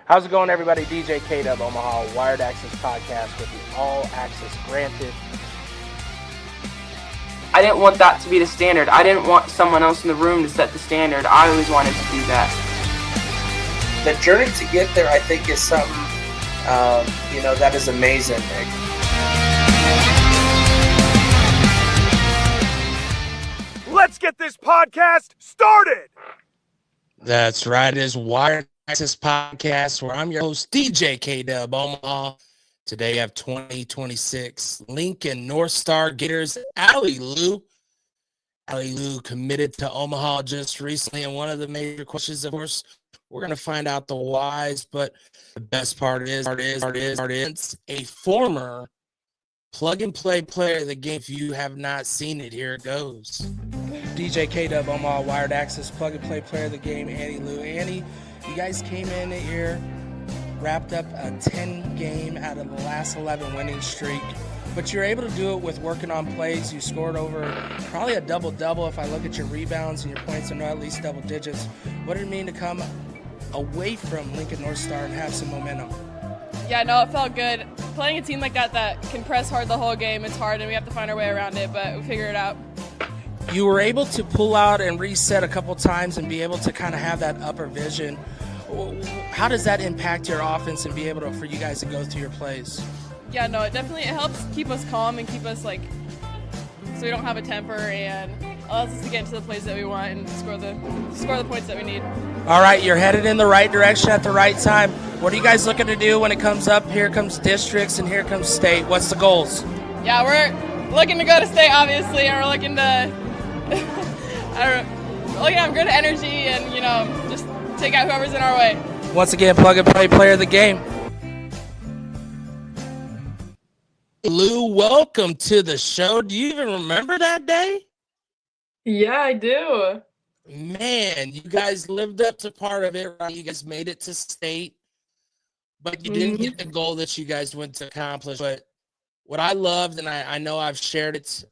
How's it going, everybody? DJ K DuB Omaha, Wired Access Podcast with the All Access Granted. I didn't want that to be the standard. I didn't want someone else in the room to set the standard. I always wanted to do that. The journey to get there, I think, is something, that is amazing. Let's get this podcast started. That's right. It is Wired Access Podcast, where I'm your host, DJ K DuB Omaha. Today I have 2026 Lincoln North Star Gators Ani Leu. Ani Leu committed to Omaha just recently, and one of the major questions, of course, we're going to find out the whys, but the best part is a former plug-and-play player of the game. If you have not seen it, here it goes. DJ K DuB Omaha, Wired Access, plug-and-play player of the game, Ani Leu. Ani, you guys came in here, wrapped up a 10-game out of the last 11 winning streak, but you're able to do it with working on plays. You scored over probably a double-double if I look at your rebounds and your points are at least double digits. What did it mean to come away from Lincoln North Star and have some momentum? Yeah, no, it felt good. Playing a team like that can press hard the whole game, it's hard and we have to find our way around it, but we figure it out. You were able to pull out and reset a couple times and be able to kind of have that upper vision. How does that impact your offense and be able for you guys to go through your plays? Yeah, no, it helps keep us calm and keep us so we don't have a temper, and allows us to get into the plays that we want and score the points that we need. All right, you're headed in the right direction at the right time. What are you guys looking to do when it comes up? Here comes districts and here comes state. What's the goals? Yeah, we're looking to go to state, obviously, and we're looking to looking to have good energy and, just take out whoever's in our way. Once again, plug-and-play player of the game. Lou, welcome to the show. Do you even remember that day? Yeah, I do. Man, you guys lived up to part of it, right? You guys made it to state, but you didn't get the goal that you guys went to accomplish. But what I loved, and I know I've shared it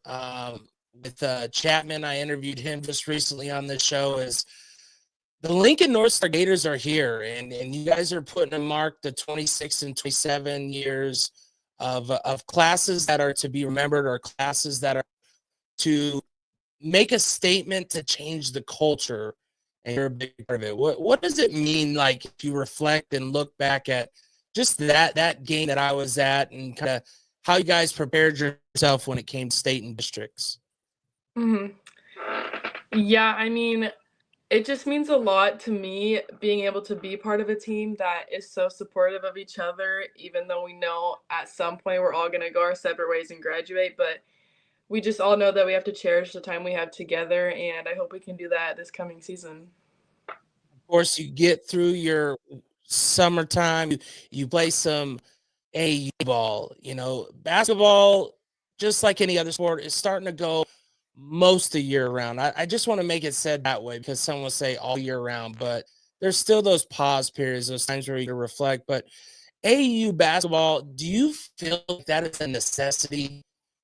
with Chapman, I interviewed him just recently on this show, is the Lincoln North Star Gators are here, and you guys are putting a mark to 26 and 27 years of classes that are to be remembered, or classes that are to make a statement to change the culture, and you're a big part of it. What does it mean, like, if you reflect and look back at just that game that I was at, and kind of how you guys prepared yourself when it came to state and districts? Yeah, I mean, it just means a lot to me being able to be part of a team that is so supportive of each other, even though we know at some point we're all going to go our separate ways and graduate. But we just all know that we have to cherish the time we have together, and I hope we can do that this coming season. Of course, you get through your summertime, you play some AU ball. Basketball, just like any other sport, is starting to go most of year round. I just want to make it said that way, because some will say all year round, but there's still those pause periods, those times where you can reflect. But AU basketball, do you feel like that is a necessity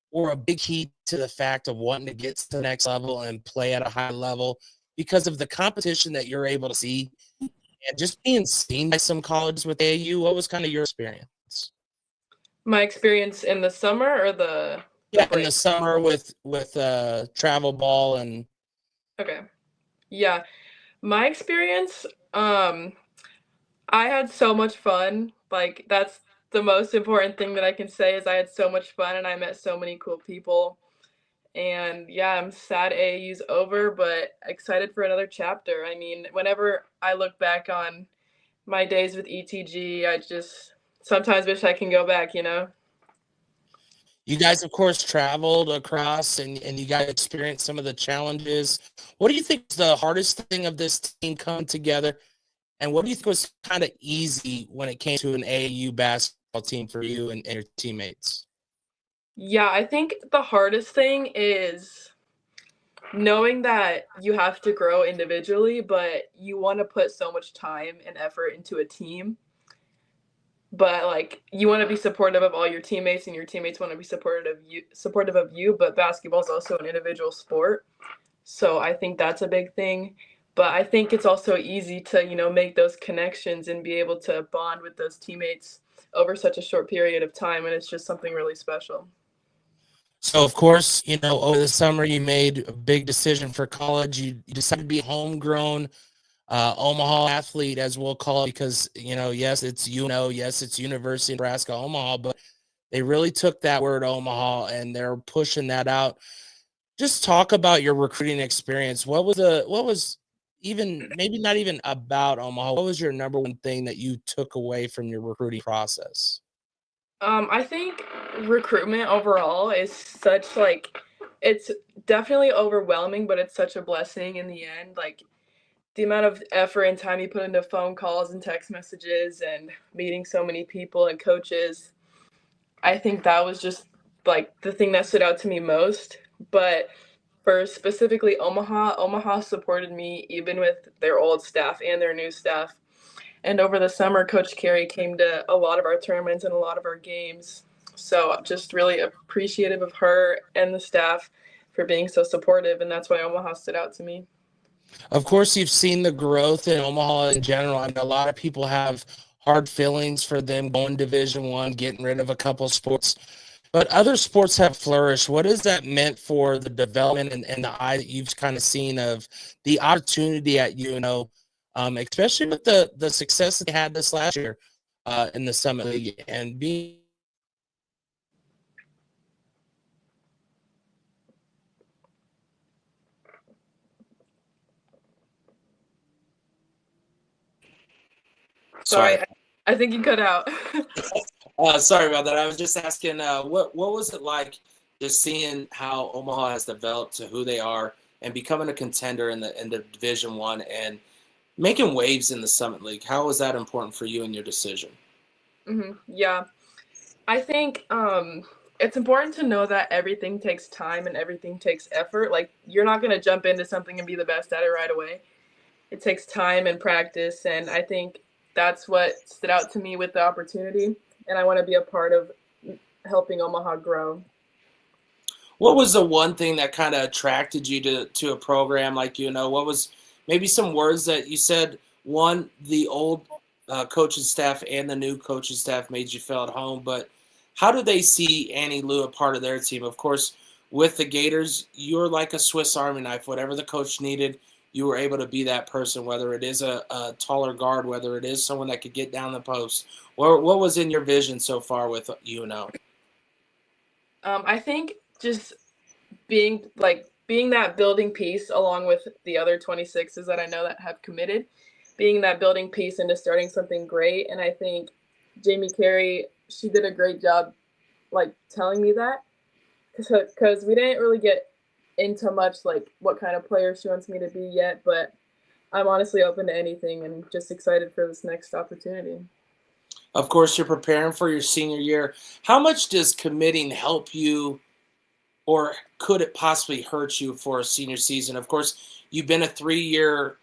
or a big key to the fact of wanting to get to the next level and play at a high level because of the competition that you're able to see and just being seen by some colleges with AU? What was kind of your experience? My experience in the summer or the in the summer with travel ball and. Okay. Yeah. My experience, I had so much fun. Like, that's the most important thing that I can say, is I had so much fun and I met so many cool people. And yeah, I'm sad AAU's over, but excited for another chapter. I mean, whenever I look back on my days with ETG, I just sometimes wish I can go back, You guys, of course, traveled across and you guys experienced some of the challenges. What do you think is the hardest thing of this team coming together? And what do you think was kind of easy when it came to an AAU basketball team for you and your teammates? Yeah, I think the hardest thing is knowing that you have to grow individually, but you want to put so much time and effort into a team. But you want to be supportive of all your teammates, and your teammates want to be supportive of you. But basketball is also an individual sport, so I think that's a big thing. But I think it's also easy to, make those connections and be able to bond with those teammates over such a short period of time. And it's just something really special. So, of course, over the summer, you made a big decision for college. You decided to be a homegrown Omaha athlete, as we'll call it, because, yes, it's yes, it's University of Nebraska, Omaha, but they really took that word Omaha and they're pushing that out. Just talk about your recruiting experience. What was even, maybe not even about Omaha, what was your number one thing that you took away from your recruiting process? I think recruitment overall is such it's definitely overwhelming, but it's such a blessing in the end. Like the amount of effort and time you put into phone calls and text messages and meeting so many people and coaches. I think that was just like the thing that stood out to me most. But for specifically Omaha supported me even with their old staff and their new staff. And over the summer, Coach Carey came to a lot of our tournaments and a lot of our games. So just really appreciative of her and the staff for being so supportive. And that's why Omaha stood out to me. Of course, you've seen the growth in Omaha in general. I know a lot of people have hard feelings for them going Division I, getting rid of a couple sports, but other sports have flourished. What has that meant for the development and the eye that you've kind of seen of the opportunity at UNO, especially with the success they had this last year in the Summit League and being Sorry, I think you cut out. Sorry about that. I was just asking, what was it like just seeing how Omaha has developed to who they are and becoming a contender in the Division I and making waves in the Summit League? How was that important for you in your decision? Yeah, I think it's important to know that everything takes time and everything takes effort. Like you're not going to jump into something and be the best at it right away. It takes time and practice, and I think that's what stood out to me with the opportunity, and I want to be a part of helping Omaha grow. What was the one thing that kind of attracted you to a program like what was maybe some words that you said? One, the old coaching staff and the new coaching staff made you feel at home, but how do they see Ani Leu a part of their team? Of course, with the Gators, you're like a Swiss Army knife. Whatever the coach needed, you were able to be that person, whether it is a taller guard, whether it is someone that could get down the post. What was in your vision so far with UNO? I think just being that building piece along with the other 26s that I know that have committed, being that building piece into starting something great. And I think Jamie Carey, she did a great job telling me that because we didn't really get into much what kind of player she wants me to be yet, but I'm honestly open to anything and just excited for this next opportunity. Of course, you're preparing for your senior year. How much does committing help you, or could it possibly hurt you for a senior season? Of course, you've been a 3-year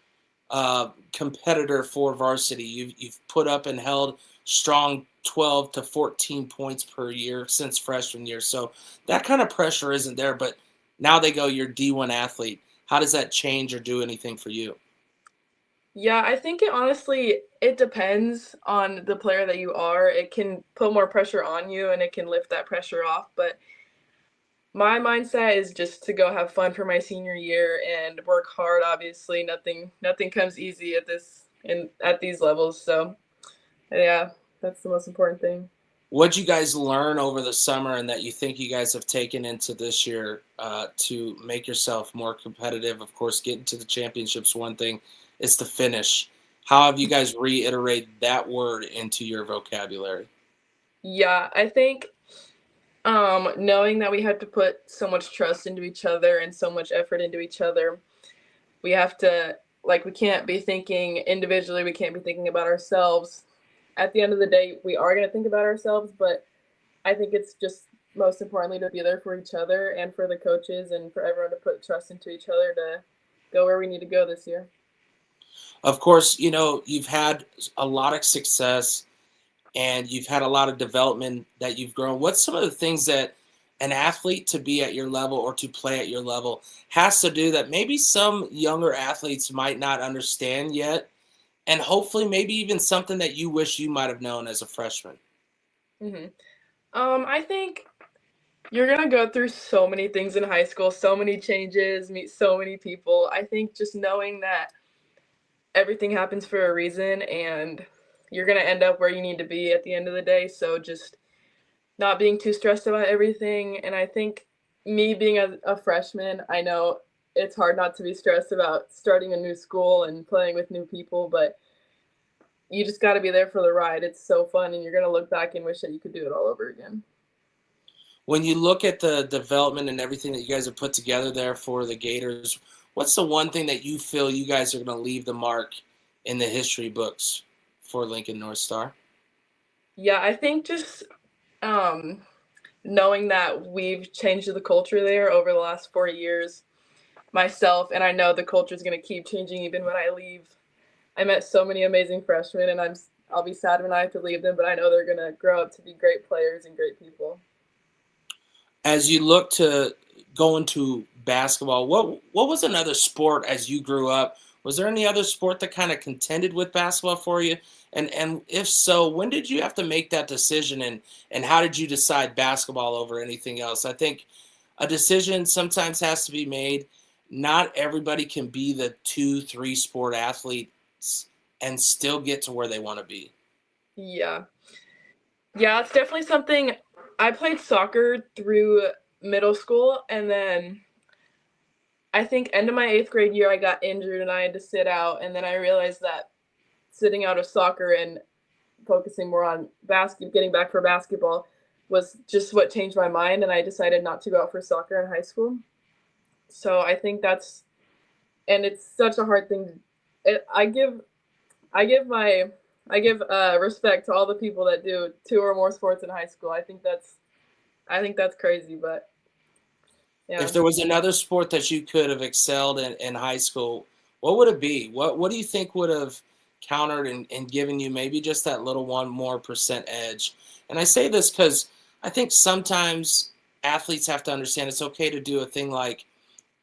competitor for varsity. You've put up and held strong 12 to 14 points per year since freshman year. So that kind of pressure isn't there, but now they go, you're D1 athlete. How does that change or do anything for you? Yeah, I think it depends on the player that you are. It can put more pressure on you and it can lift that pressure off. But my mindset is just to go have fun for my senior year and work hard. Obviously, nothing comes easy at these levels. So yeah, that's the most important thing. What'd you guys learn over the summer and that you think you guys have taken into this year to make yourself more competitive? Of course, getting to the championships, one thing is to finish. How have you guys reiterated that word into your vocabulary? Yeah, I think knowing that we have to put so much trust into each other and so much effort into each other, we have to, we can't be thinking individually, we can't be thinking about ourselves. At the end of the day, we are going to think about ourselves, but I think it's just most importantly to be there for each other and for the coaches and for everyone to put trust into each other to go where we need to go this year. Of course, you've had a lot of success and you've had a lot of development that you've grown. What's some of the things that an athlete to be at your level or to play at your level has to do that maybe some younger athletes might not understand yet, and hopefully maybe even something that you wish you might have known as a freshman? hmm I think you're gonna go through so many things in high school, so many changes, meet so many people. I think just knowing that everything happens for a reason and you're gonna end up where you need to be at the end of the day. So just not being too stressed about everything. And I think me being a freshman, I know it's hard not to be stressed about starting a new school and playing with new people, but you just got to be there for the ride. It's so fun, and you're going to look back and wish that you could do it all over again. When you look at the development and everything that you guys have put together there for the Gators, what's the one thing that you feel you guys are going to leave the mark in the history books for Lincoln North Star? Yeah, I think just knowing that we've changed the culture there over the last 4 years myself, and I know the culture is going to keep changing even when I leave. I met so many amazing freshmen, and I'll be sad when I have to leave them, but I know they're going to grow up to be great players and great people. As you look to go into basketball, what was another sport as you grew up? Was there any other sport that kind of contended with basketball for you? And if so, when did you have to make that decision, and how did you decide basketball over anything else? I think a decision sometimes has to be made. Not everybody can be the 2-3 sport athletes and still get to where they want to be. Yeah, it's definitely something. I played soccer through middle school, and then I think end of my 8th grade year I got injured and I had to sit out, and then I realized that sitting out of soccer and focusing more on getting back for basketball was just what changed my mind, and I decided not to go out for soccer in high school. So I think and it's such a hard thing. I give respect to all the people that do 2 or more sports in high school. I think that's crazy, but yeah. If there was another sport that you could have excelled in high school, what would it be? What do you think would have countered and given you maybe just that little 1 more % edge? And I say this because I think sometimes athletes have to understand it's okay to do a thing like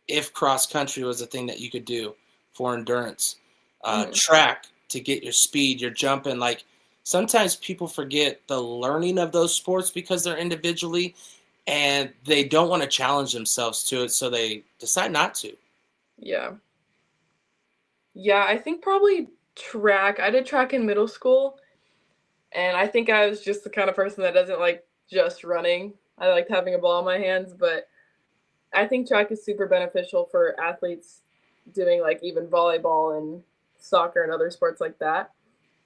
if cross country was a thing that you could do for endurance, track to get your speed, your jumping. Like sometimes people forget the learning of those sports because they're individually and they don't want to challenge themselves to it, so they decide not to. Yeah, I think probably track. I did track in middle school, and I think I was just the kind of person that doesn't like just running. I liked having a ball in my hands, but I think track is super beneficial for athletes doing like even volleyball and soccer and other sports like that.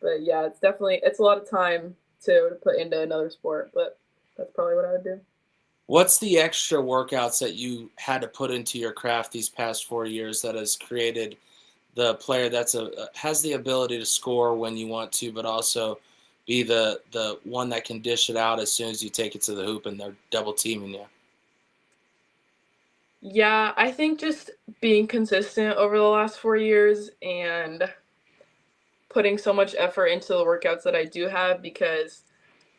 But yeah, it's a lot of time to put into another sport, but that's probably what I would do. What's the extra workouts that you had to put into your craft these past 4 years that has created the player has the ability to score when you want to, but also be the one that can dish it out as soon as you take it to the hoop and they're double teaming you? Yeah, I think just being consistent over the last 4 years and putting so much effort into the workouts that I do have, because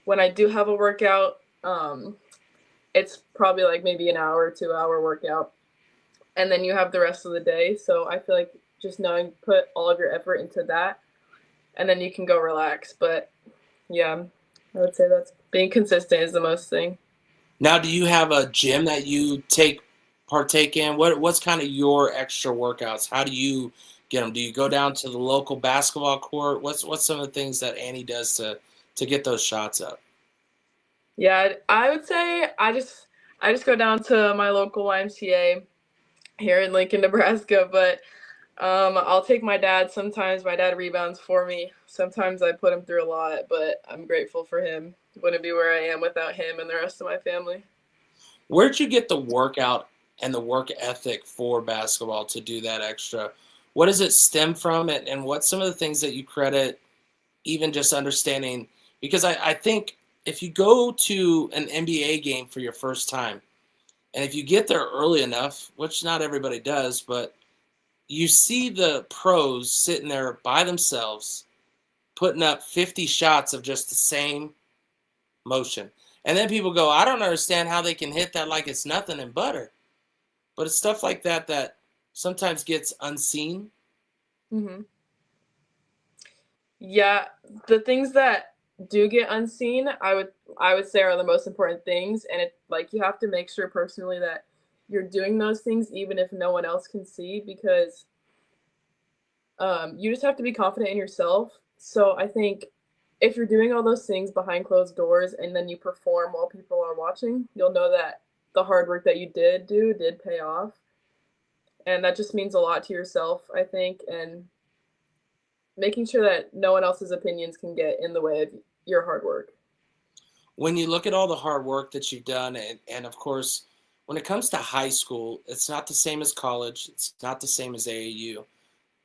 when I do have a workout, it's probably like maybe an hour, 2-hour workout, and then you have the rest of the day. So I feel like just knowing, put all of your effort into that, and then you can go relax. But yeah, I would say that's being consistent is the most thing. Now, do you have a gym that you partake in? What's kind of your extra workouts? How do you get them? Do you go down to the local basketball court? What's some of the things that Annie does to get those shots up? Yeah, I would say I just go down to my local YMCA here in Lincoln, Nebraska, but I'll take my dad sometimes. My dad rebounds for me. Sometimes I put him through a lot, but I'm grateful for him. Wouldn't be where I am without him and the rest of my family. Where'd you get the workout and the work ethic for basketball to do that extra? What does it stem from, and what's some of the things that you credit even just understanding? Because I think if you go to an NBA game for your first time, and if you get there early enough, which not everybody does, but you see the pros sitting there by themselves, putting up 50 shots of just the same motion. And then people go, I don't understand how they can hit that like it's nothing and butter. But it's stuff like that that sometimes gets unseen. Mm-hmm. Yeah, the things that do get unseen, I would say are the most important things, and it like you have to make sure personally that you're doing those things even if no one else can see, because you just have to be confident in yourself. So I think if you're doing all those things behind closed doors and then you perform while people are watching, you'll know that the hard work that you did pay off. And that just means a lot to yourself, I think, and making sure that no one else's opinions can get in the way of your hard work. When you look at all the hard work that you've done, and of course, when it comes to high school, it's not the same as college. It's not the same as AAU.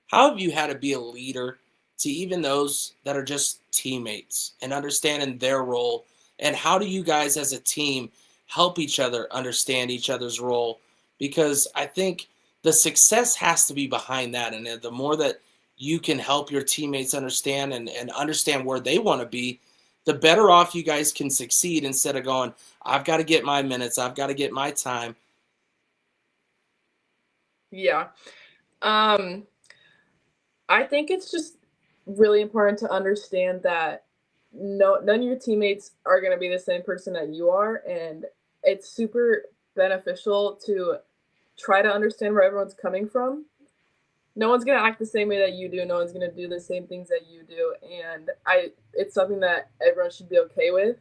How have you had to be a leader to even those that are just teammates and understanding their role? And how do you guys as a team help each other understand each other's role? Because I think the success has to be behind that. And the more that you can help your teammates understand and understand where they want to be, the better off you guys can succeed, instead of going, I've got to get my minutes, I've got to get my time. Yeah. I think it's just really important to understand that none of your teammates are going to be the same person that you are, and it's super beneficial to try to understand where everyone's coming from. No one's going to act the same way that you do. No one's going to do the same things that you do. And it's something that everyone should be okay with,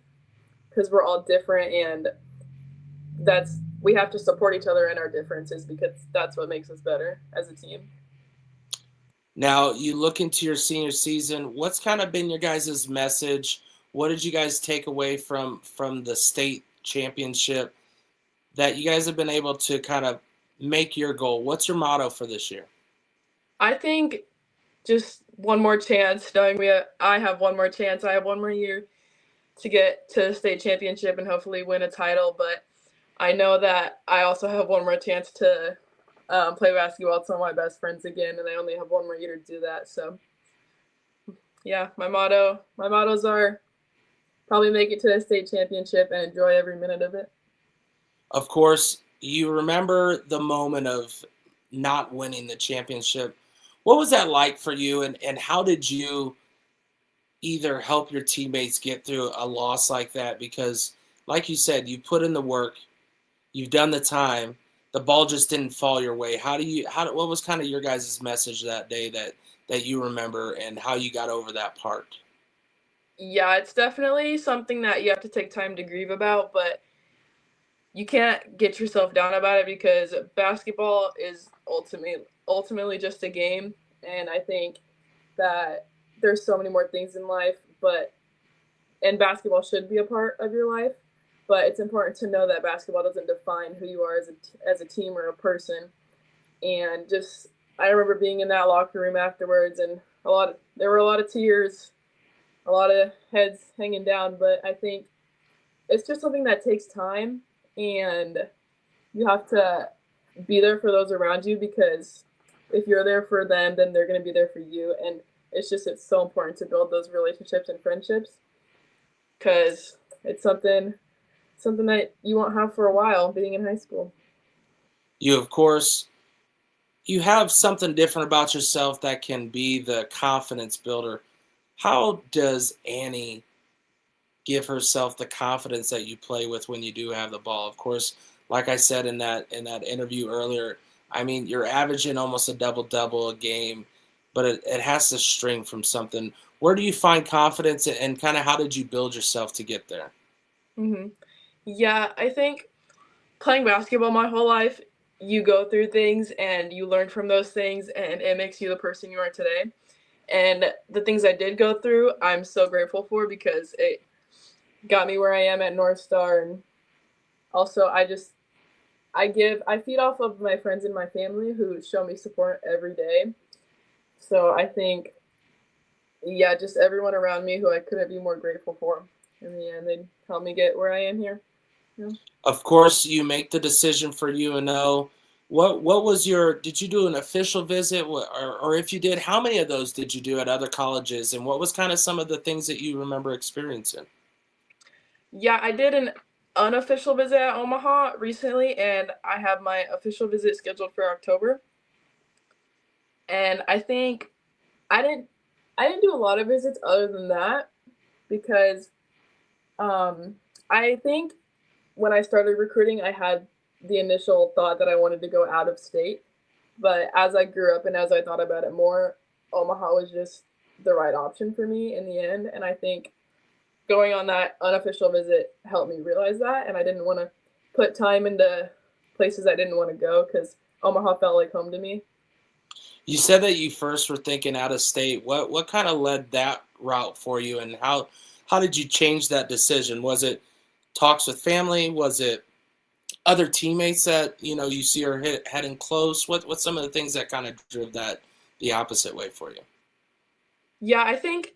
because we're all different, and we have to support each other in our differences, because that's what makes us better as a team. Now, you look into your senior season, what's kind of been your guys' message? What did you guys take away from the state championship that you guys have been able to kind of make your goal? What's your motto for this year? I think just one more chance, knowing I have one more chance. I have one more year to get to the state championship and hopefully win a title. But I know that I also have one more chance to play basketball with some of my best friends again, and I only have one more year to do that. So, yeah, my mottos are probably make it to the state championship and enjoy every minute of it. Of course, you remember the moment of not winning the championship. What was that like for you, and how did you either help your teammates get through a loss like that? Because, like you said, you put in the work, you've done the time, the ball just didn't fall your way. What was kind of your guys' message that day that you remember, and how you got over that part? Yeah, it's definitely something that you have to take time to grieve about, but you can't get yourself down about it, because basketball is ultimately just a game. And I think that there's so many more things in life, and basketball should be a part of your life, but it's important to know that basketball doesn't define who you are as a team or a person. And just, I remember being in that locker room afterwards, and there were a lot of tears, a lot of heads hanging down, but I think it's just something that takes time, and you have to be there for those around you, because if you're there for them, then they're going to be there for you. And it's so important to build those relationships and friendships, because it's something that you won't have for a while being in high school. You have something different about yourself that can be the confidence builder. How does Annie give herself the confidence that you play with when you do have the ball? Of course, like I said in that interview earlier, I mean, you're averaging almost a double-double a game, but it has to string from something. Where do you find confidence, and kind of how did you build yourself to get there? Mm-hmm. Yeah, I think playing basketball my whole life, you go through things and you learn from those things, and it makes you the person you are today. And the things I did go through, I'm so grateful for, because it got me where I am at North Star. And also, I feed off of my friends and my family who show me support every day. So I think, yeah, just everyone around me who I couldn't be more grateful for. In the end, they helped me get where I am here. Yeah. Of course, you make the decision for UNO. What was did you do an official visit, or if you did, how many of those did you do at other colleges, and what was kind of some of the things that you remember experiencing? Yeah, I did an unofficial visit at Omaha recently, and I have my official visit scheduled for October. And I think I didn't I didn't do a lot of visits other than that because I think when I started recruiting, I had the initial thought that I wanted to go out of state. But as I grew up and as I thought about it more, Omaha was just the right option for me in the end. And I think going on that unofficial visit helped me realize that. And I didn't want to put time into places I didn't want to go because Omaha felt like home to me. You said that you first were thinking out of state. What kind of led that route for you, and how did you change that decision? Was it talks with family? Was it other teammates that you see are heading close? What's some of the things that kind of drove that the opposite way for you? Yeah, I think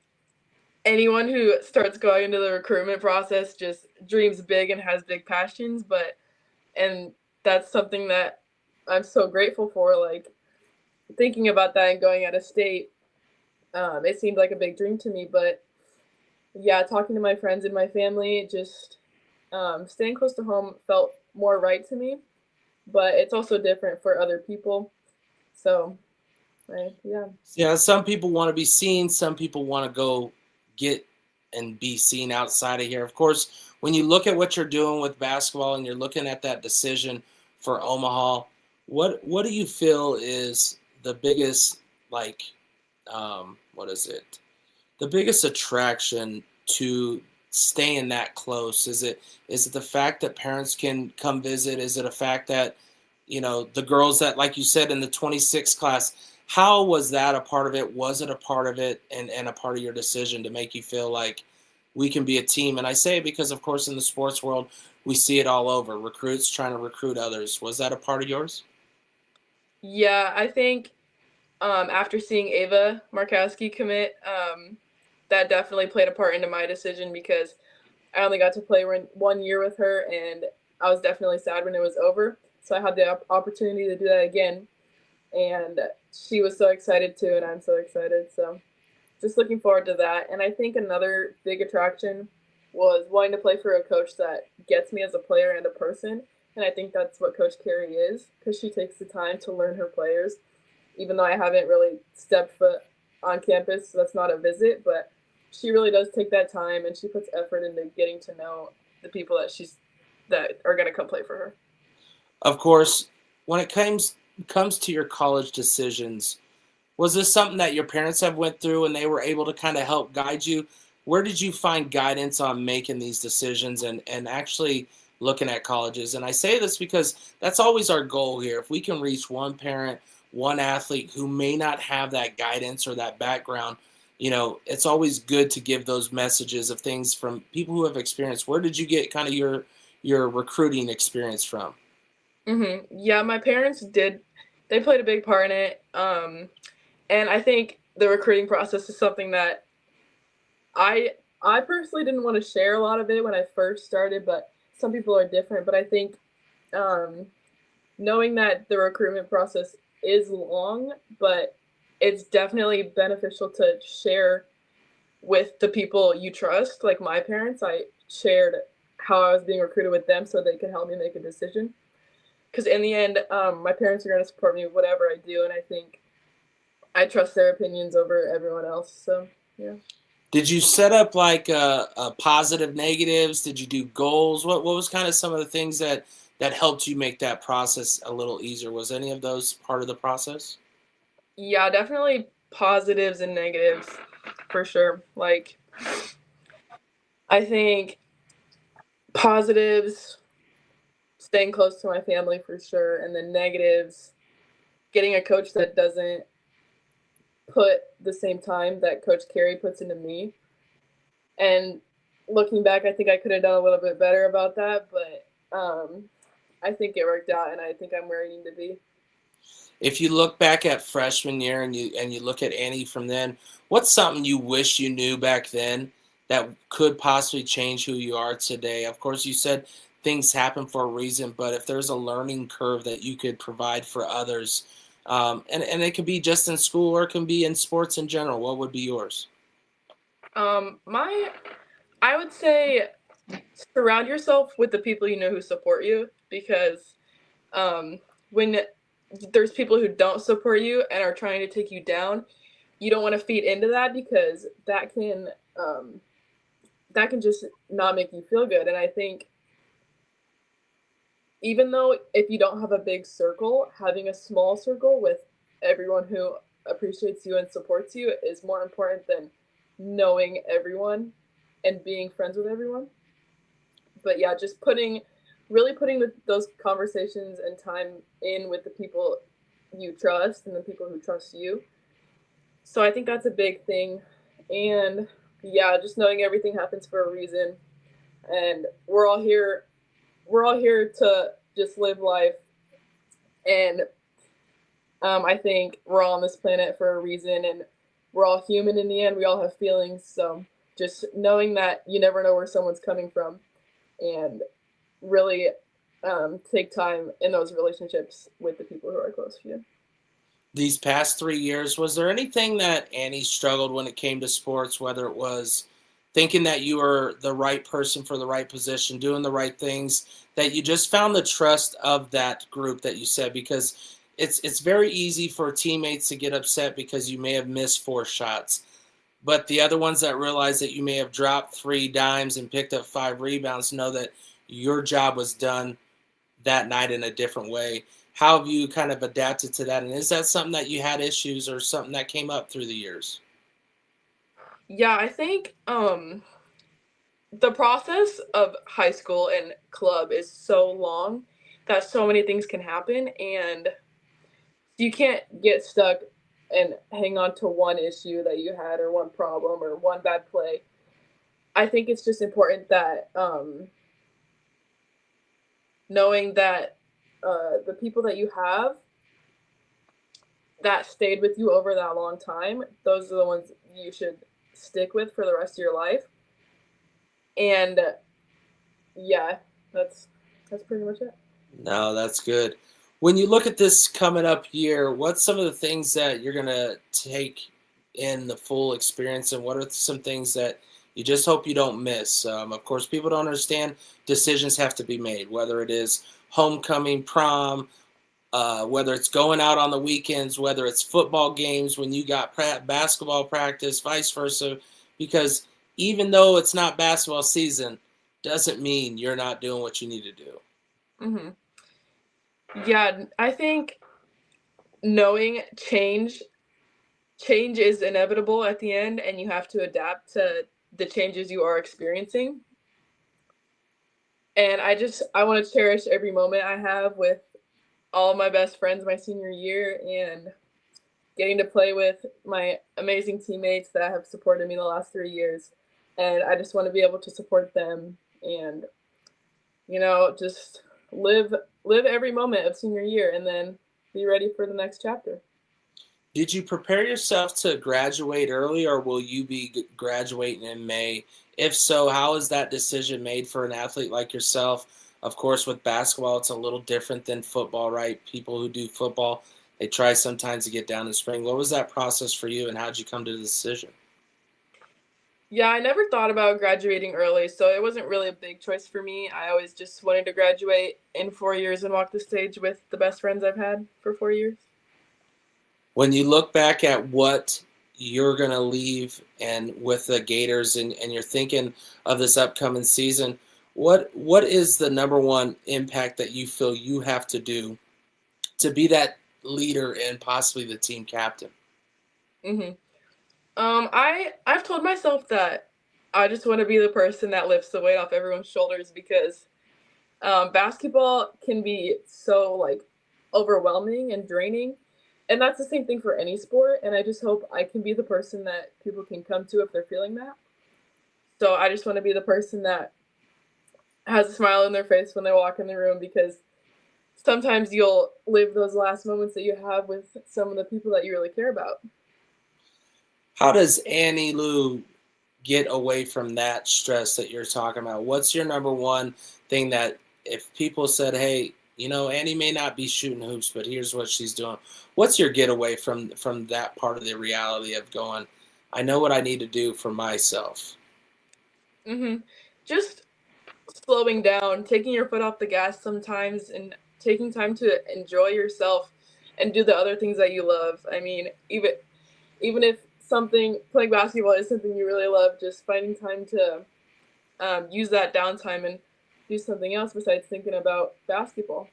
anyone who starts going into the recruitment process just dreams big and has big passions, and that's something that I'm so grateful for. Like thinking about that and going out of state, it seemed like a big dream to me. But yeah, talking to my friends and my family, just staying close to home felt more right to me. But it's also different for other people. So, yeah. Yeah, some people want to be seen. Some people want to go get and be seen outside of here. Of course, when you look at what you're doing with basketball and you're looking at that decision for Omaha, what do you feel is the biggest what is it? The biggest attraction to staying that close? Is it the fact that parents can come visit? Is it a fact that the girls that, like you said, in the 26 class, how was that a part of it? Was it a part of it and a part of your decision to make you feel like we can be a team? And I say it because, of course, in the sports world, we see it all over. Recruits trying to recruit others. Was that a part of yours? Yeah, I think after seeing Ava Markowski commit, that definitely played a part into my decision because I only got to play 1 year with her, and I was definitely sad when it was over. So I had the opportunity to do that again, and she was so excited too, and I'm so excited. So just looking forward to that. And I think another big attraction was wanting to play for a coach that gets me as a player and a person. And I think that's what Coach Carey is, because she takes the time to learn her players. Even though I haven't really stepped foot on campus, so that's not a visit, but she really does take that time and she puts effort into getting to know the people that are going to come play for her. Of course, when it comes to your college decisions, was this something that your parents have went through and they were able to kind of help guide you? Where did you find guidance on making these decisions and actually looking at colleges? And I say this because that's always our goal here. If we can reach one parent, one athlete who may not have that guidance or that background, it's always good to give those messages of things from people who have experienced. Where did you get kind of your recruiting experience from? Yeah, my parents they played a big part in it. And I think the recruiting process is something that I personally didn't want to share a lot of it when I first started, but some people are different. But I think knowing that the recruitment process is long, but it's definitely beneficial to share with the people you trust. Like my parents, I shared how I was being recruited with them so they could help me make a decision. Because in the end, my parents are going to support me with whatever I do, and I think I trust their opinions over everyone else. So, yeah. Did you set up like a positive negatives? Did you do goals? What was kind of some of the things that helped you make that process a little easier? Was any of those part of the process? Yeah, definitely positives and negatives for sure. Like, I think positives, staying close to my family for sure, and then negatives, getting a coach that doesn't put the same time that Coach Carey puts into me. And looking back, I think I could have done a little bit better about that, but I think it worked out, and I think I'm where I need to be. If you look back at freshman year and you look at Annie from then, what's something you wish you knew back then that could possibly change who you are today? Of course, you said things happen for a reason, but if there's a learning curve that you could provide for others, and it can be just in school or it can be in sports in general, what would be yours? I would say surround yourself with the people you know who support you, because when there's people who don't support you and are trying to take you down, you don't want to feed into that, because that can just not make you feel good. And I think even though if you don't have a big circle, having a small circle with everyone who appreciates you and supports you is more important than knowing everyone and being friends with everyone. But yeah, just really putting those conversations and time in with the people you trust and the people who trust you. So I think that's a big thing. And yeah, just knowing everything happens for a reason, and we're all here to just live life. And I think we're all on this planet for a reason, and we're all human in the end. We all have feelings. So just knowing that you never know where someone's coming from, and really take time in those relationships with the people who are close to you. These past 3 years, was there anything that Annie struggled when it came to sports, whether it was thinking that you were the right person for the right position, doing the right things, that you just found the trust of that group that you said? Because it's very easy for teammates to get upset because you may have missed 4 shots. But the other ones that realize that you may have dropped 3 dimes and picked up 5 rebounds know that your job was done that night in a different way. How have you kind of adapted to that? And is that something that you had issues or something that came up through the years? Yeah, I think the process of high school and club is so long that so many things can happen, and you can't get stuck and hang on to one issue that you had, or one problem, or one bad play. I think it's just important that knowing that the people that you have that stayed with you over that long time, those are the ones you should stick with for the rest of your life. And yeah, that's pretty much it. No, that's good. When you look at this coming up year, what's some of the things that you're going to take in the full experience, and what are some things that you just hope you don't miss? Of course, people don't understand decisions have to be made, whether it is homecoming, prom, whether it's going out on the weekends, whether it's football games when you got basketball practice, vice versa. Because even though it's not basketball season, doesn't mean you're not doing what you need to do. Mm-hmm. Yeah, I think knowing change is inevitable at the end, and you have to adapt to the changes you are experiencing. And I want to cherish every moment I have with all of my best friends my senior year, and getting to play with my amazing teammates that have supported me the last 3 years. And I just want to be able to support them and, just live every moment of senior year, and then be ready for the next chapter. Did you prepare yourself to graduate early, or will you be graduating in May? If so, how is that decision made for an athlete like yourself? Of course, with basketball, it's a little different than football, right? People who do football, they try sometimes to get down in spring. What was that process for you, and how did you come to the decision? Yeah, I never thought about graduating early, so it wasn't really a big choice for me. I always just wanted to graduate in 4 years and walk the stage with the best friends I've had for 4 years. When you look back at what you're going to leave and with the Gators, and you're thinking of this upcoming season, what is the number one impact that you feel you have to do to be that leader and possibly the team captain? Mm-hmm. I've told myself that I just want to be the person that lifts the weight off everyone's shoulders, because basketball can be so overwhelming and draining, and that's the same thing for any sport. And I just hope I can be the person that people can come to if they're feeling that. So I just want to be the person that has a smile on their face when they walk in the room, because sometimes you'll live those last moments that you have with some of the people that you really care about. How does Ani Leu get away from that stress that you're talking about? What's your number one thing that if people said, hey, Annie may not be shooting hoops, but here's what she's doing. What's your getaway from that part of the reality of going, I know what I need to do for myself? Mm-hmm. Just slowing down, taking your foot off the gas sometimes, and taking time to enjoy yourself and do the other things that you love. I mean, even if playing basketball is something you really love, just finding time to use that downtime and do something else besides thinking about basketball.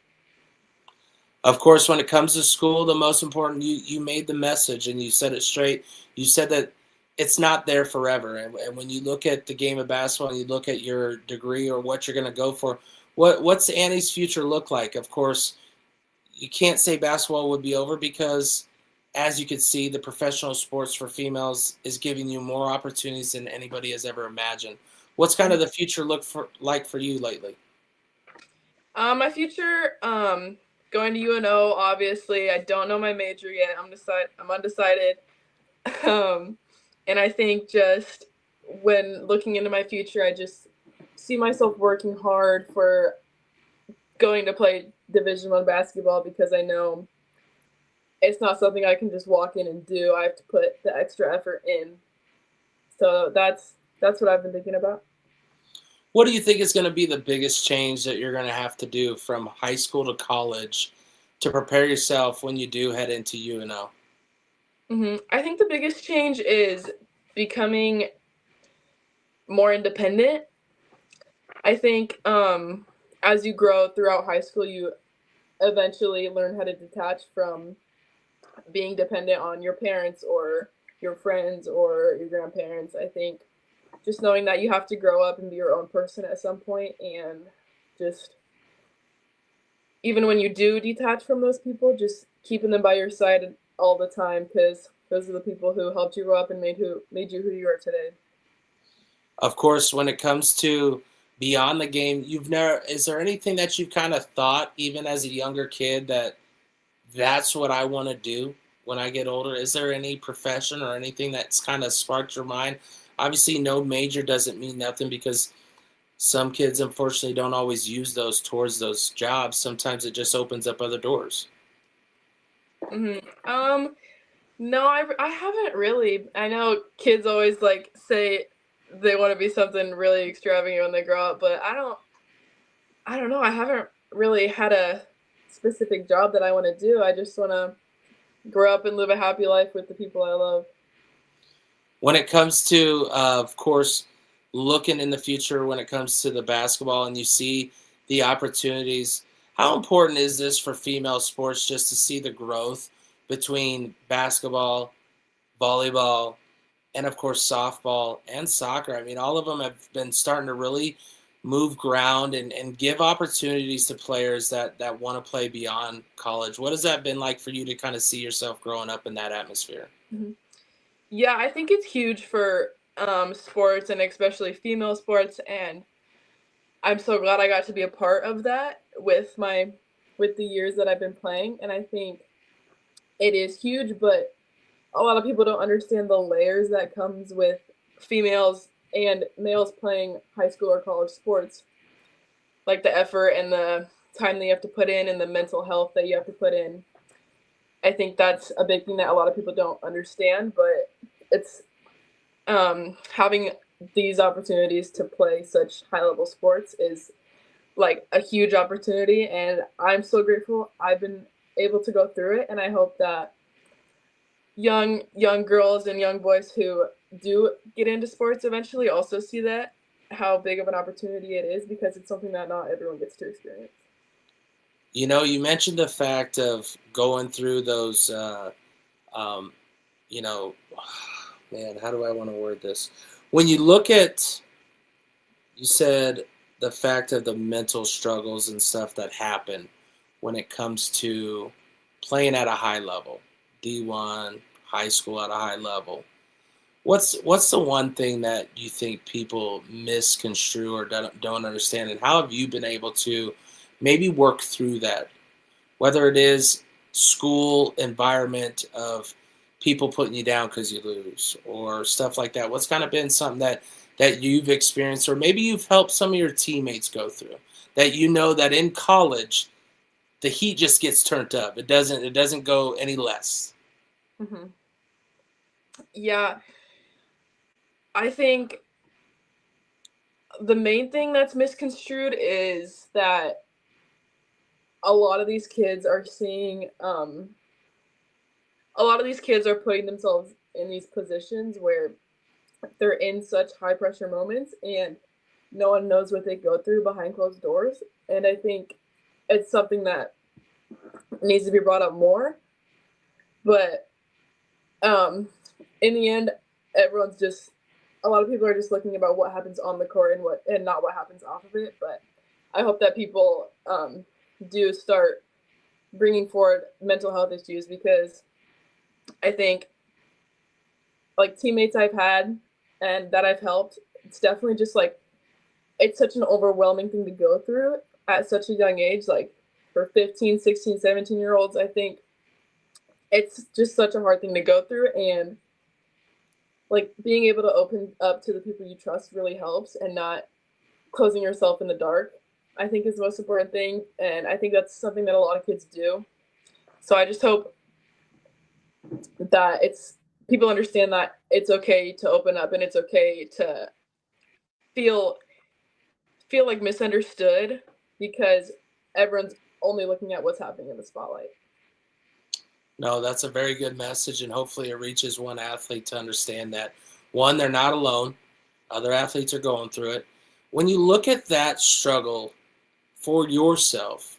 Of course, when it comes to school, the most important, you made the message and you said it straight. You said that it's not there forever. And when you look at the game of basketball and you look at your degree or what you're going to go for, what's Annie's future look like? Of course, you can't say basketball would be over because, as you can see, the professional sports for females is giving you more opportunities than anybody has ever imagined. What's kind of the future like for you lately? My future, going to UNO, obviously. I don't know my major yet. I'm undecided. And I think just when looking into my future, I just see myself working hard for going to play Division I basketball because I know it's not something I can just walk in and do. I have to put the extra effort in. So that's what I've been thinking about. What do you think is going to be the biggest change that you're going to have to do from high school to college to prepare yourself when you do head into UNO? I think the biggest change is becoming more independent. I think as you grow throughout high school, you eventually learn how to detach from being dependent on your parents or your friends or your grandparents. I think just knowing that you have to grow up and be your own person at some point, and just even when you do detach from those people, just keeping them by your side all the time, because those are the people who helped you grow up and made you who you are today. Of course, when it comes to beyond the game, is there anything that you've kind of thought, even as a younger kid, that's what I want to do when I get older? Is there any profession or anything that's kind of sparked your mind? Obviously, no major doesn't mean nothing because some kids, unfortunately, don't always use those towards those jobs. Sometimes it just opens up other doors. No, I haven't really. I know kids always say they want to be something really extravagant when they grow up, but I don't know. I haven't really had a specific job that I want to do. I just want to grow up and live a happy life with the people I love. When it comes to, of course, looking in the future when it comes to the basketball and you see the opportunities, how important is this for female sports just to see the growth between basketball, volleyball, and, of course, softball and soccer? I mean, all of them have been starting to really move ground and give opportunities to players that want to play beyond college. What has that been like for you to kind of see yourself growing up in that atmosphere? Yeah, I think it's huge for sports, and especially female sports, and I'm so glad I got to be a part of that with the years that I've been playing. And I think it is huge, but a lot of people don't understand the layers that comes with females and males playing high school or college sports, like the effort and the time that you have to put in and the mental health that you have to put in. I think that's a big thing that a lot of people don't understand, but it's having these opportunities to play such high-level sports is like a huge opportunity, and I'm so grateful I've been able to go through it. And I hope that young girls and young boys who do get into sports eventually also see that, how big of an opportunity it is, because it's something that not everyone gets to experience. You know, you mentioned the fact of going through those, man, how do I want to word this? When you look at, you said the fact of the mental struggles and stuff that happen when it comes to playing at a high level, D1, high school at a high level. What's the one thing that you think people misconstrue or don't understand, and how have you been able to maybe work through that, whether it is school environment of people putting you down because you lose or stuff like that? What's kind of been something that you've experienced, or maybe you've helped some of your teammates go through, that you know that in college the heat just gets turned up, it doesn't go any less? Yeah, I think the main thing that's misconstrued is that a lot of these kids are seeing a lot of these kids are putting themselves in these positions where they're in such high pressure moments and no one knows what they go through behind closed doors. And I think it's something that needs to be brought up more. But in the end, everyone's just, a lot of people are just looking about what happens on the court and not what happens off of it. But I hope that people do start bringing forward mental health issues, because I think, like, teammates I've had and that I've helped, it's definitely just like, it's such an overwhelming thing to go through at such a young age. Like for 15, 16, 17-year-olds, I think it's just such a hard thing to go through. And like being able to open up to the people you trust really helps, and not closing yourself in the dark, I think is the most important thing. And I think that's something that a lot of kids do. So I just hope that people understand that it's okay to open up, and it's okay to feel like misunderstood, because everyone's only looking at what's happening in the spotlight. No, that's a very good message, and hopefully it reaches one athlete to understand that, one, they're not alone. Other athletes are going through it. When you look at that struggle for yourself,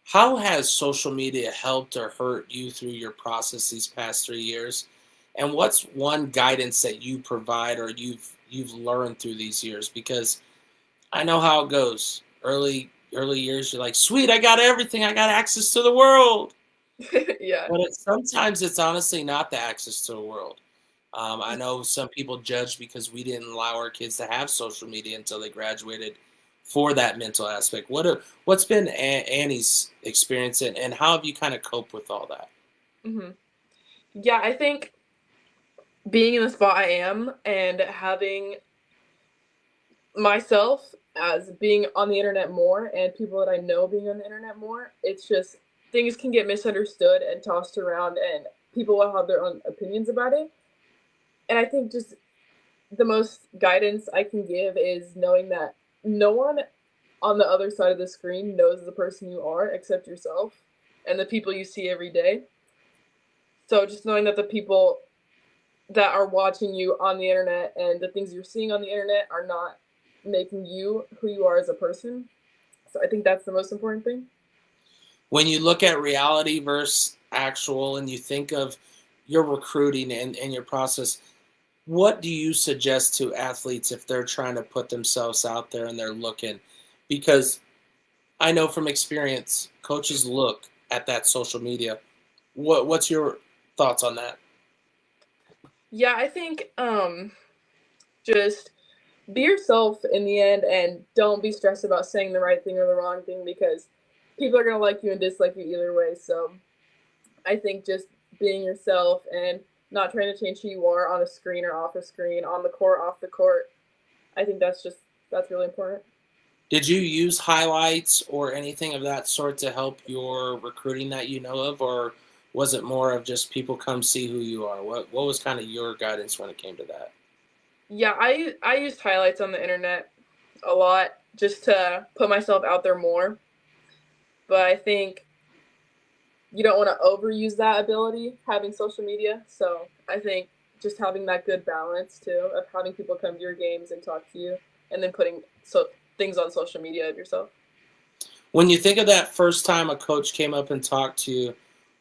how has social media helped or hurt you through your process these past 3 years? And what's one guidance that you provide or you've learned through these years? Because I know how it goes. Early years, you're like, sweet, I got everything. I got access to the world. Yeah. But sometimes it's honestly not the access to the world. I know some people judge because we didn't allow our kids to have social media until they graduated for that mental aspect. What's been Annie's experience, and how have you kind of coped with all that? Mm-hmm. Yeah, I think being in the spot I am and having myself as being on the internet more, and people that I know being on the internet more, it's just things can get misunderstood and tossed around, and people will have their own opinions about it. And I think just the most guidance I can give is knowing that no one on the other side of the screen knows the person you are except yourself and the people you see every day. So just knowing that the people that are watching you on the internet and the things you're seeing on the internet are not making you who you are as a person. So I think that's the most important thing. When you look at reality versus actual, and you think of your recruiting and your process, what do you suggest to athletes if they're trying to put themselves out there and they're looking? Because I know from experience, coaches look at that social media. What's your thoughts on that? Yeah, I think just be yourself in the end, and don't be stressed about saying the right thing or the wrong thing, because people are going to like you and dislike you either way. So I think just being yourself and not trying to change who you are on a screen or off a screen, on the court, off the court, I think that's really important. Did you use highlights or anything of that sort to help your recruiting that you know of, or was it more of just people come see who you are? What was kind of your guidance when it came to that? Yeah, I used highlights on the internet a lot just to put myself out there more. But I think you don't want to overuse that ability, having social media. So I think just having that good balance too, of having people come to your games and talk to you, and then putting things on social media of yourself. When you think of that first time a coach came up and talked to you,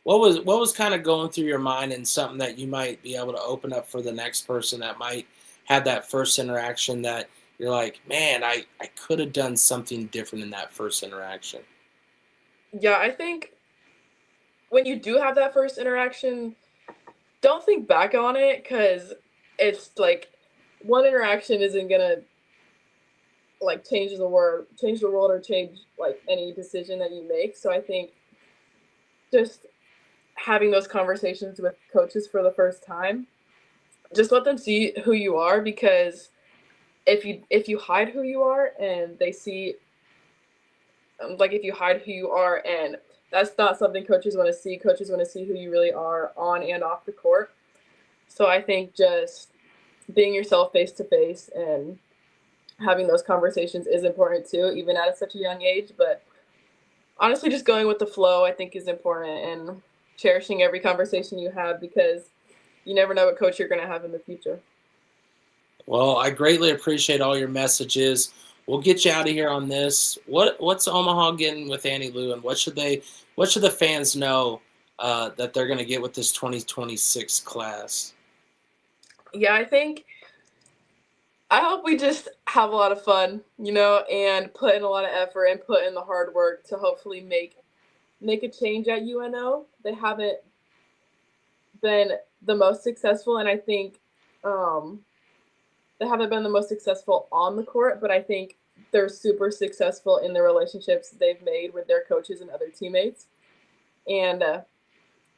what was kind of going through your mind, and something that you might be able to open up for the next person that might have that first interaction that you're like, man, I could have done something different in that first interaction? Yeah, I think when you do have that first interaction, don't think back on it, because it's like one interaction isn't gonna like change the world or change like any decision that you make. So I think just having those conversations with coaches for the first time, just let them see who you are, because if you hide who you are and they see if you hide who you are, and that's not something coaches want to see. Coaches want to see who you really are on and off the court. So I think just being yourself face to face and having those conversations is important too, even at such a young age. But honestly, just going with the flow, I think, is important, and cherishing every conversation you have, because you never know what coach you're going to have in the future. Well, I greatly appreciate all your messages. We'll get you out of here on this. What's Omaha getting with Ani Leu, and what should the fans know that they're going to get with this 2026 class? Yeah, I hope we just have a lot of fun, and put in a lot of effort and put in the hard work to hopefully make a change at UNO. They haven't been the most successful, and I think they haven't been the most successful on the court, but I think they're super successful in the relationships they've made with their coaches and other teammates. And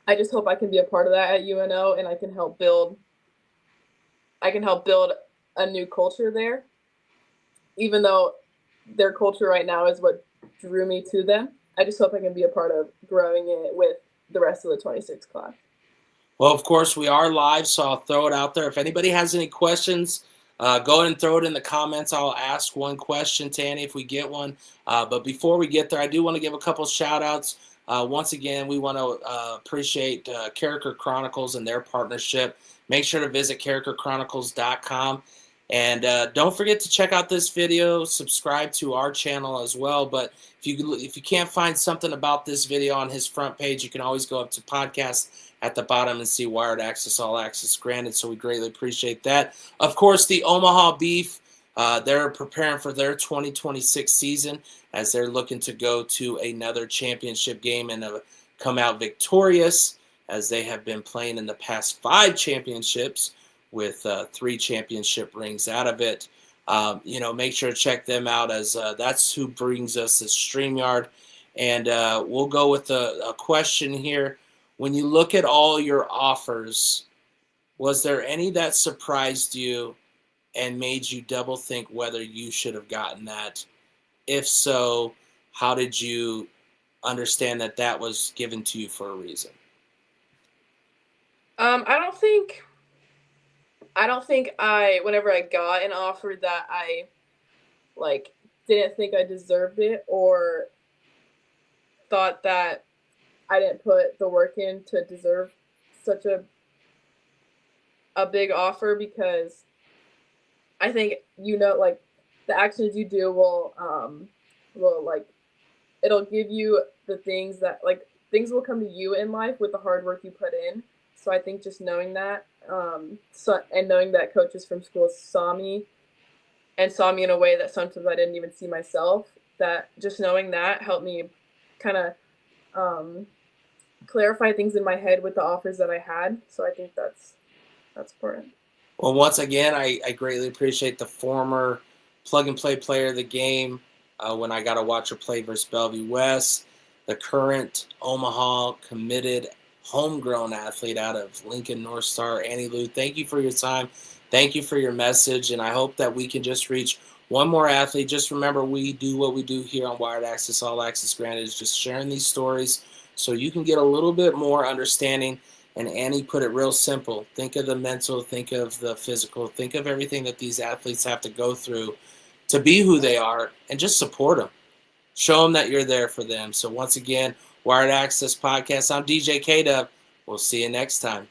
I just hope I can be a part of that at UNO, and I can help build a new culture there, even though their culture right now is what drew me to them. I just hope I can be a part of growing it with the rest of the 26 class. Well, of course, we are live, so I'll throw it out there. If anybody has any questions, go ahead and throw it in the comments. I'll ask one question to Ani if we get one. But before we get there, I do want to give a couple shout-outs. Once again, we want to appreciate Character Chronicles and their partnership. Make sure to visit characterchronicles.com. And don't forget to check out this video, subscribe to our channel as well. But if you can't find something about this video on his front page, you can always go up to podcast at the bottom and see Wired Access, All Access Granted. So we greatly appreciate that. Of course, the Omaha Beef, they're preparing for their 2026 season as they're looking to go to another championship game and come out victorious, as they have been playing in the past 5 championships with 3 championship rings out of it. Make sure to check them out, as that's who brings us this StreamYard. And we'll go with a question here. When you look at all your offers, was there any that surprised you and made you double think whether you should have gotten that? If so, how did you understand that was given to you for a reason? I don't think whenever I got an offer that I didn't think I deserved it, or thought that I didn't put the work in to deserve such a big offer, because I think the actions you do will it'll give you the things that things will come to you in life with the hard work you put in. So I think just knowing that, and knowing that coaches from school saw me in a way that sometimes I didn't even see myself, that just knowing that helped me kind of clarify things in my head with the offers that I had. So I think that's important. Well, once again, I greatly appreciate the former plug-and-play player of the game when I got to watch her play versus Bellevue West, the current Omaha committed homegrown athlete out of Lincoln North Star, Ani Leu. Thank you for your time. Thank you for your message, and I hope that we can just reach one more athlete. Just remember, we do what we do here on Wired Access, All Access Granted, is just sharing these stories so you can get a little bit more understanding. And Ani put it real simple. Think of the mental, think of the physical, think of everything that these athletes have to go through to be who they are, and just support them. Show them that you're there for them. So once again, Wired Access Podcast, I'm DJ K DuB. We'll see you next time.